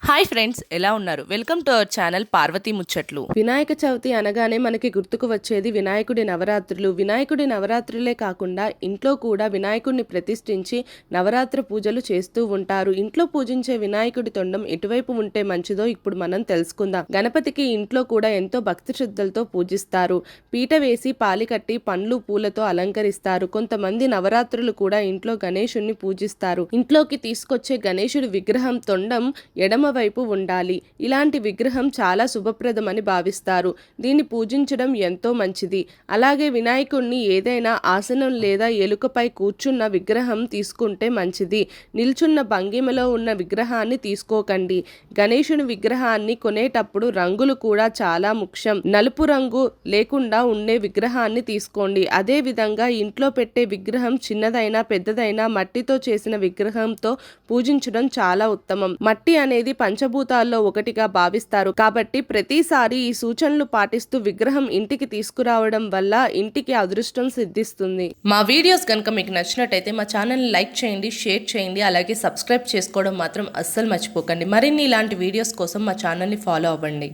Hi friends, ఎలా ఉన్నారు? Welcome to our channel Parvati ముచ్చట్లు. వినాయక చవితి అనగానే మనకి గుర్తుకు వచ్చేది వినాయకుడి నవరాత్రులు. వినాయకుడి నవరాత్రులే కాకుండా ఇంట్లో కూడా వినాయకుడిని ప్రతిష్ఠించి నవరాత్రి పూజలు చేస్తూ ఉంటారు. ఇంట్లో పూజించే వినాయకుడి తొండం ఎటువైపు ఉంటే మంచిదో ఇప్పుడు మనం తెలుసుకుందాం. గణపతికి ఇంట్లో కూడా ఎంతో భక్తి శ్రద్ధలతో పూజిస్తారు. పీట వేసి పాలి కట్టి పండ్లు పూలతో అలంకరిస్తారు. కొంతమంది నవరాత్రులు కూడా ఇంట్లో గణేశుణ్ణి పూజిస్తారు. ఇంట్లోకి తీసుకొచ్చే గణేశుడి విగ్రహం తొండం ఎడమ వైపు ఉండాలి. ఇలాంటి విగ్రహం చాలా శుభప్రదమని భావిస్తారు. దీన్ని పూజించడం ఎంతో మంచిది. అలాగే వినాయకుడిని ఏదైనా ఆసనం లేదా ఎలుకపై కూర్చున్న విగ్రహం తీసుకుంటే మంచిది. నిల్చున్న భంగిమలో ఉన్న విగ్రహాన్ని తీసుకోకండి. గణేశుని విగ్రహాన్ని కొనేటప్పుడు రంగులు కూడా చాలా ముఖ్యం. నలుపు రంగు లేకుండా ఉండే విగ్రహాన్ని తీసుకోండి. అదే విధంగా ఇంట్లో పెట్టే విగ్రహం చిన్నదైనా పెద్దదైనా మట్టితో చేసిన విగ్రహంతో పూజించడం చాలా ఉత్తమం. మట్టి అనేది పంచభూతాల్లో ఒకటిగా భావిస్తారు. కాబట్టి ప్రతిసారి ఈ సూచనలు పాటిస్తూ విగ్రహం ఇంటికి తీసుకురావడం వల్ల ఇంటికి అదృష్టం సిద్ధిస్తుంది. మా వీడియోస్ కనుక మీకు నచ్చినట్టయితే మా ఛానల్ని లైక్ చేయండి, షేర్ చేయండి, అలాగే సబ్స్క్రైబ్ చేసుకోవడం మాత్రం అస్సలు మర్చిపోకండి. మరిన్ని ఇలాంటి వీడియోస్ కోసం మా ఛానల్ని ఫాలో అవ్వండి.